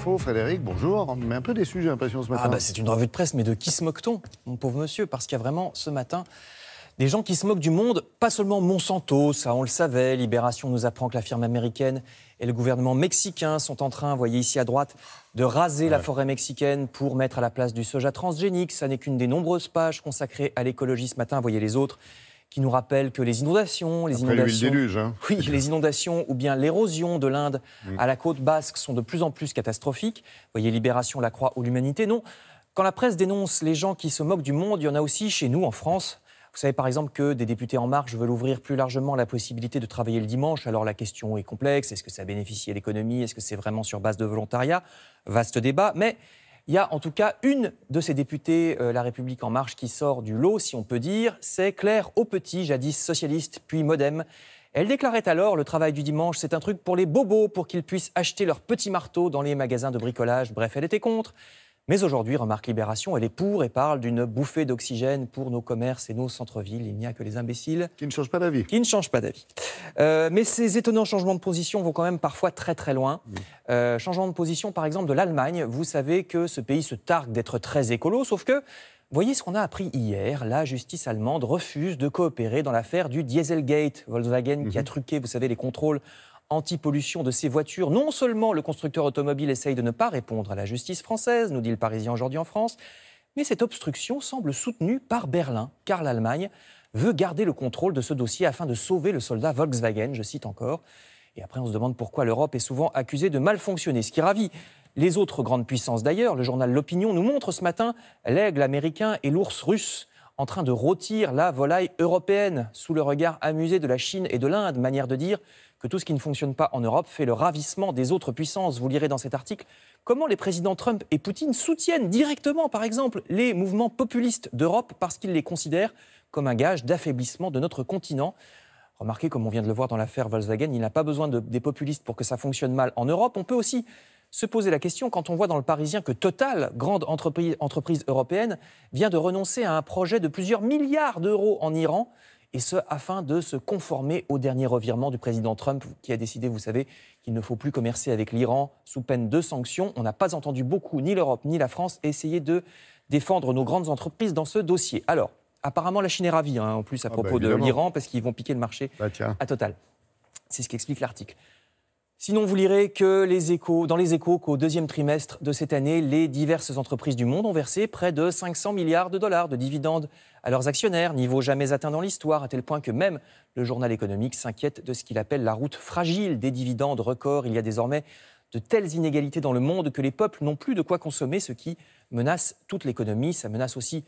Info. Frédéric, bonjour. Mais un peu déçu, j'ai l'impression, ce matin. C'est une revue de presse, mais de qui se moque-t-on, mon pauvre monsieur? Parce qu'il y a vraiment, ce matin, des gens qui se moquent du monde, pas seulement Monsanto, ça on le savait, Libération nous apprend que la firme américaine et le gouvernement mexicain sont en train, vous voyez ici à droite, de raser la forêt mexicaine pour mettre à la place du soja transgénique. Ça n'est qu'une des nombreuses pages consacrées à l'écologie ce matin, vous voyez les autres, qui nous rappellent que les inondations... Après l'huile déluge, hein. Oui, les inondations ou bien l'érosion de l'Inde à la côte basque sont de plus en plus catastrophiques. Vous voyez Libération, La Croix ou l'Humanité. Non, quand la presse dénonce les gens qui se moquent du monde, il y en a aussi chez nous en France. Vous savez par exemple que des députés En Marche veulent ouvrir plus largement la possibilité de travailler le dimanche. Alors la question est complexe. Est-ce que ça bénéficie à l'économie? Est-ce que c'est vraiment sur base de volontariat? Vaste débat. Mais il y a en tout cas une de ces députés La République En Marche qui sort du lot, si on peut dire. C'est Claire Aupetit, jadis socialiste, puis modem. Elle déclarait alors: le travail du dimanche, c'est un truc pour les bobos, pour qu'ils puissent acheter leurs petits marteaux dans les magasins de bricolage. Bref, elle était contre. Mais aujourd'hui, remarque Libération, elle est pour et parle d'une bouffée d'oxygène pour nos commerces et nos centres-villes. Il n'y a que les imbéciles qui ne changent pas d'avis. Qui ne changent pas d'avis. Mais ces étonnants changements de position vont quand même parfois très très loin. Changement de position par exemple de l'Allemagne. Vous savez que ce pays se targue d'être très écolo, sauf que, voyez ce qu'on a appris hier, la justice allemande refuse de coopérer dans l'affaire du Dieselgate. Volkswagen qui a truqué, vous savez, les contrôles anti-pollution de ses voitures. Non seulement le constructeur automobile essaye de ne pas répondre à la justice française, nous dit le Parisien aujourd'hui en France, mais cette obstruction semble soutenue par Berlin, car l'Allemagne veut garder le contrôle de ce dossier afin de sauver le soldat Volkswagen, je cite encore. Et après, on se demande pourquoi l'Europe est souvent accusée de mal fonctionner, ce qui ravit les autres grandes puissances d'ailleurs. Le journal L'Opinion nous montre ce matin l'aigle américain et l'ours russe en train de rôtir la volaille européenne sous le regard amusé de la Chine et de l'Inde, manière de dire que tout ce qui ne fonctionne pas en Europe fait le ravissement des autres puissances. Vous lirez dans cet article comment les présidents Trump et Poutine soutiennent directement, par exemple, les mouvements populistes d'Europe parce qu'ils les considèrent comme un gage d'affaiblissement de notre continent. Remarquez, comme on vient de le voir dans l'affaire Volkswagen, il n'a pas besoin des populistes pour que ça fonctionne mal en Europe. On peut aussi se poser la question quand on voit dans le Parisien que Total, grande entreprise européenne, vient de renoncer à un projet de plusieurs milliards d'euros en Iran, et ce, afin de se conformer au dernier revirement du président Trump, qui a décidé, vous savez, qu'il ne faut plus commercer avec l'Iran sous peine de sanctions. On n'a pas entendu beaucoup, ni l'Europe ni la France, essayer de défendre nos grandes entreprises dans ce dossier. Alors, apparemment, la Chine est ravie, en plus, à propos de l'Iran, parce qu'ils vont piquer le marché à Total. C'est ce qu'explique l'article. Sinon, vous lirez que dans les Échos qu'au deuxième trimestre de cette année, les diverses entreprises du monde ont versé près de 500 milliards de dollars de dividendes à leurs actionnaires, niveau jamais atteint dans l'histoire, à tel point que même le journal économique s'inquiète de ce qu'il appelle la route fragile des dividendes records. Il y a désormais de telles inégalités dans le monde que les peuples n'ont plus de quoi consommer, ce qui menace toute l'économie. Ça menace aussi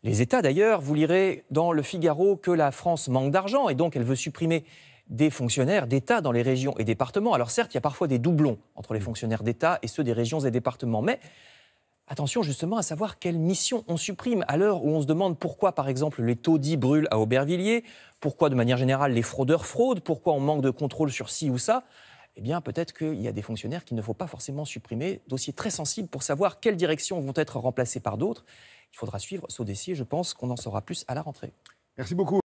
les États d'ailleurs. Vous lirez dans Le Figaro que la France manque d'argent et donc elle veut supprimer des fonctionnaires d'État dans les régions et départements. Alors certes, il y a parfois des doublons entre les fonctionnaires d'État et ceux des régions et départements, mais attention justement à savoir quelle mission on supprime à l'heure où on se demande pourquoi, par exemple, les taudis brûlent à Aubervilliers, pourquoi, de manière générale, les fraudeurs fraudent, pourquoi on manque de contrôle sur ci ou ça. Eh bien, peut-être qu'il y a des fonctionnaires qu'il ne faut pas forcément supprimer. Dossier très sensible pour savoir quelles directions vont être remplacées par d'autres. Il faudra suivre ce dossier. Je pense qu'on en saura plus à la rentrée. Merci beaucoup.